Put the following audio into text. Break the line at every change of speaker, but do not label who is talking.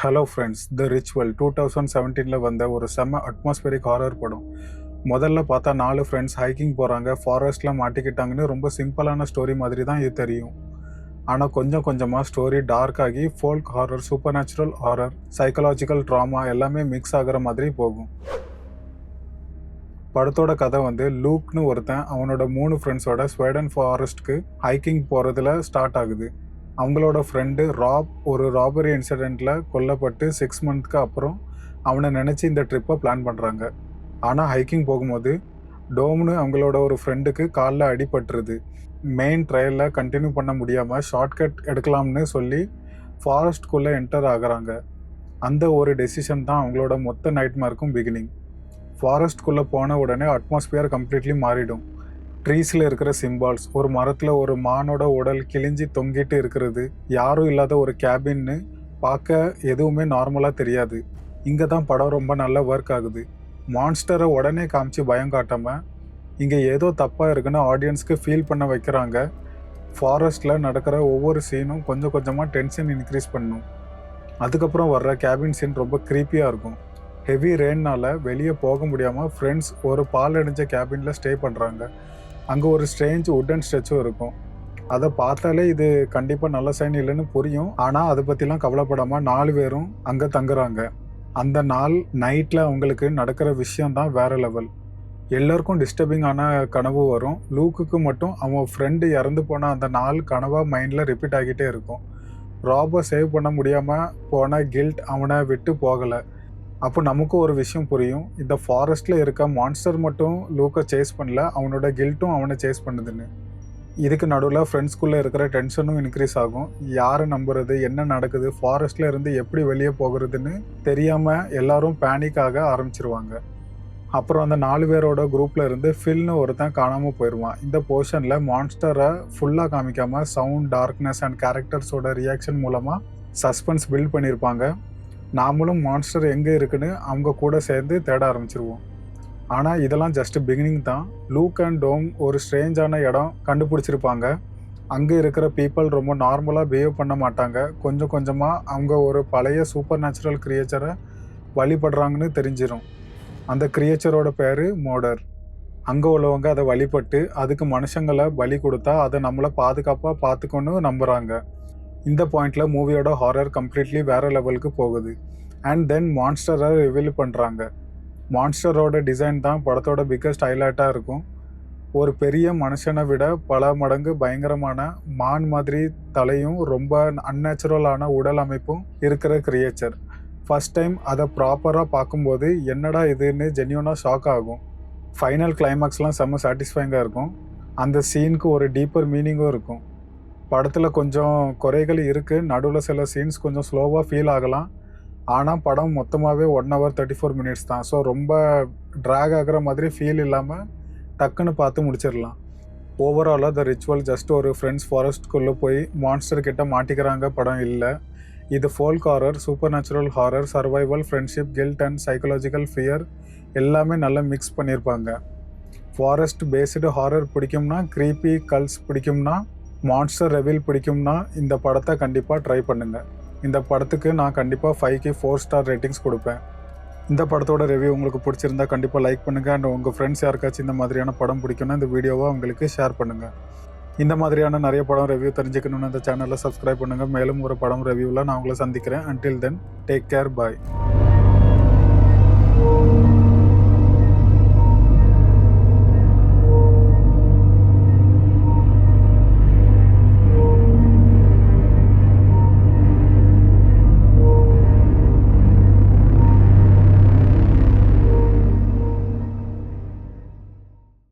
Hello friends, த ritual 2017 வந்த ஒரு செம்ம அட்மாஸ்பரிக் ஹாரர் படம். முதல்ல பார்த்தா 4 ஃப்ரெண்ட்ஸ் ஹைக்கிங் போகிறாங்க, ஃபாரஸ்ட்டில் மாட்டிக்கிட்டாங்கன்னு ரொம்ப சிம்பிளான ஸ்டோரி மாதிரி தான் இது தெரியும். ஆனால் கொஞ்சம் கொஞ்சமாக ஸ்டோரி டார்க் ஆகி folk horror, supernatural horror, psychological drama எல்லாமே மிக்ஸ் ஆகிற மாதிரி போகும். படத்தோட கதை லூக்னு ஒருத்தன் அவனோட 3 ஃப்ரெண்ட்ஸோட ஸ்வீடன் ஃபாரஸ்ட்க்கு ஹைக்கிங் போகிறதுல ஸ்டார்ட் ஆகுது. அவங்களோட ஃப்ரெண்டு ராப் ஒரு ராபரி இன்சிடெண்ட்டில் கொல்லப்பட்டு 6 மந்த்க்கு அப்புறம் அவனை நினச்சி இந்த ட்ரிப்பை பிளான் பண்ணுறாங்க. ஆனால் ஹைக்கிங் போகும்போது டோம்னு அவங்களோட ஒரு ஃப்ரெண்டுக்கு காலில் அடிபட்டுருது. மெயின் ட்ரையலில் கண்டினியூ பண்ண முடியாமல் ஷார்ட்கட் எடுக்கலாம்னு சொல்லி ஃபாரஸ்ட்குள்ளே என்டர் ஆகுறாங்க. அந்த ஒரு டெசிஷன் தான் அவங்களோட மொத்த நைட்மேருக்கும் பிகினிங். ஃபாரஸ்ட்குள்ளே போன உடனே அட்மாஸ்பியர் கம்ப்ளீட்லி மாறிடும். ட்ரீஸில் இருக்கிற சிம்பால்ஸ், ஒரு மரத்தில் ஒரு மானோட உடல் கிழிஞ்சி தொங்கிட்டு இருக்கிறது, யாரும் இல்லாத ஒரு கேபின்னு பார்க்க எதுவுமே நார்மலாக தெரியாது. இங்கே தான் படம் ரொம்ப நல்லா ஒர்க் ஆகுது. மான்ஸ்டரை உடனே காமிச்சு பயம் காட்டாமல் இங்கே ஏதோ தப்பாக இருக்குன்னு ஆடியன்ஸ்க்கு ஃபீல் பண்ண வைக்கிறாங்க. ஃபாரஸ்ட்டில் நடக்கிற ஒவ்வொரு சீனும் கொஞ்சம் கொஞ்சமாக டென்ஷன் இன்க்ரீஸ் பண்ணும். அதுக்கப்புறம் வர்ற கேபின் சீன் ரொம்ப க்ரீப்பியாக இருக்கும். ஹெவி ரெயின்னால் வெளியே போக முடியாமல் ஃப்ரெண்ட்ஸ் ஒரு பால் அடிஞ்ச கேபினில் ஸ்டே பண்ணுறாங்க. அங்கே ஒரு ஸ்ட்ரேஞ்ச் வுட்டன் ஸ்ட்ரெச்சும் இருக்கும். அதை பார்த்தாலே இது கண்டிப்பாக நல்ல சைன் இல்லைன்னு புரியும். ஆனால் அதை பற்றிலாம் கவலைப்படாமல் 4 பேரும் அங்கே தங்குறாங்க. அந்த நாள் நைட்டில் அவங்களுக்கு நடக்கிற விஷயந்தான் வேறு லெவல். எல்லோருக்கும் டிஸ்டர்பிங்கான கனவு வரும். லூக்குக்கு மட்டும் அவன் ஃப்ரெண்டு இறந்து போன அந்த நாள் கனவாக மைண்டில் ரிப்பீட் ஆகிட்டே இருக்கும். ராபை சேவ் பண்ண முடியாமல் போன கில்ட் அவனை விட்டு போகலை. அப்போ நமக்கும் ஒரு விஷயம் புரியும், இந்த ஃபாரஸ்ட்டில் இருக்க மான்ஸ்டர் மட்டும் லூக்கை சேஸ் பண்ணல, அவனோட கில்ட்டும் அவனை சேஸ் பண்ணுதுன்னு. இதுக்கு நடுவில் ஃப்ரெண்ட்ஸ்குள்ளே இருக்கிற டென்ஷனும் இன்க்ரீஸ் ஆகும். யாரை நம்புறது, என்ன நடக்குது, ஃபாரஸ்ட்டில் இருந்து எப்படி வெளியே போகிறதுன்னு தெரியாமல் எல்லாரும் பேனிக் ஆக ஆரம்பிச்சிருவாங்க. அப்புறம் அந்த 4 பேரோட குரூப்பில் இருந்து ஃபில்னு ஒருத்தன் காணாமல் போயிடுவான். இந்த போர்ஷனில் மான்ஸ்டரை ஃபுல்லாக காமிக்காமல் சவுண்ட், டார்க்னஸ் அண்ட் கேரக்டர்ஸோட ரியாக்ஷன் மூலமாக சஸ்பென்ஸ் பில்ட் பண்ணியிருப்பாங்க. நாமளும் மான்ஸ்டர் எங்கே இருக்குன்னு அவங்க கூட சேர்ந்து தேட ஆரம்பிச்சிருவோம். ஆனால் இதெல்லாம் ஜஸ்ட் பிகினிங் தான். லூக் அண்ட் டோம் ஒரு ஸ்ட்ரேஞ்சான இடம் கண்டுபிடிச்சிருப்பாங்க. அங்கே இருக்கிற பீப்புள் ரொம்ப நார்மலாக பிஹேவ் பண்ண மாட்டாங்க. கொஞ்சம் கொஞ்சமாக அவங்க ஒரு பழைய சூப்பர் நேச்சுரல் கிரியேச்சரை வழிபடுறாங்கன்னு தெரிஞ்சிடும். அந்த கிரியேச்சரோட பேர் மோடர். அங்கே உள்ளவங்க அதை வழிபட்டு அதுக்கு மனுஷங்களை பலி கொடுத்தா அதை நம்மளை பாதுகாப்பாக பார்த்துக்கொண்டு நம்புகிறாங்க. இந்த பாயிண்டில் மூவியோட ஹாரர் கம்ப்ளீட்லி வேறு லெவலுக்கு போகுது. அண்ட் தென் மான்ஸ்டரை ரிவீல் பண்ணுறாங்க. மான்ஸ்டரோட டிசைன் தான் படத்தோட பிக்கஸ்ட் ஹைலைட்டாக இருக்கும். ஒரு பெரிய மனுஷனை விட பல மடங்கு பயங்கரமான மான் மாதிரி தலையும் ரொம்ப அன்நேச்சுரலான உடல் அமைப்பும் இருக்கிற கிரியேச்சர். ஃபஸ்ட் டைம் அதை ப்ராப்பராக பார்க்கும்போது என்னடா இதுன்னு ஜென்யூனாக ஷாக் ஆகும். ஃபைனல் கிளைமேக்ஸ்லாம் செம்ம சாட்டிஸ்ஃபைங்காக இருக்கும். அந்த சீனுக்கு ஒரு டீப்பர் மீனிங்கும் இருக்கும். படத்தில் கொஞ்சம் குறைகள் இருக்குது. நடுவில் சில சீன்ஸ் கொஞ்சம் ஸ்லோவாக ஃபீல் ஆகலாம். ஆனால் படம் மொத்தமாகவே 1 hour 34 minutes தான். ஸோ ரொம்ப ட்ராக் ஆகிற மாதிரி ஃபீல் இல்லாமல் டக்குன்னு பார்த்து முடிச்சிடலாம். ஓவராலாக த ரிச்சுவல் ஜஸ்ட் ஒரு ஃப்ரெண்ட்ஸ் ஃபாரஸ்ட்குள்ளே போய் மான்ஸ்டர் கிட்ட மாட்டிக்கிறாங்க படம் இல்லை. இது folk horror, supernatural horror, survival, friendship, guilt and psychological fear எல்லாமே நல்லா மிக்ஸ் பண்ணியிருப்பாங்க. ஃபாரஸ்ட் பேஸ்டு ஹாரர் பிடிக்கும்னா, க்ரீப்பி கல்ஸ் பிடிக்கும்னா, மான்ஸ்டர் ரெவீல் பிடிக்கும்னா இந்த படத்தை கண்டிப்பாக ட்ரை பண்ணுங்கள். இந்த படத்துக்கு நான் கண்டிப்பாக 5க்கு 4 ஸ்டார் ரேட்டிங்ஸ் கொடுப்பேன். இந்த படத்தோட ரிவ்யூ உங்களுக்கு பிடிச்சிருந்தா கண்டிப்பாக லைக் பண்ணுங்கள். அண்ட் உங்கள் ஃப்ரெண்ட்ஸ் யாருக்காச்சும் இந்த மாதிரியான படம் பிடிக்குன்னா இந்த வீடியோவை அவங்களுக்கு ஷேர் பண்ணுங்கள். இந்த மாதிரியான நிறைய படம் ரிவ்யூ தெரிஞ்சுக்கணுன்னு இந்த சேனலில் சப்ஸ்கிரைப் பண்ணுங்கள். மேலும் ஒரு படம் ரிவ்யூவில் நான் உங்களை சந்திக்கிறேன். அன்டில் தென், டேக் கேர், பாய்.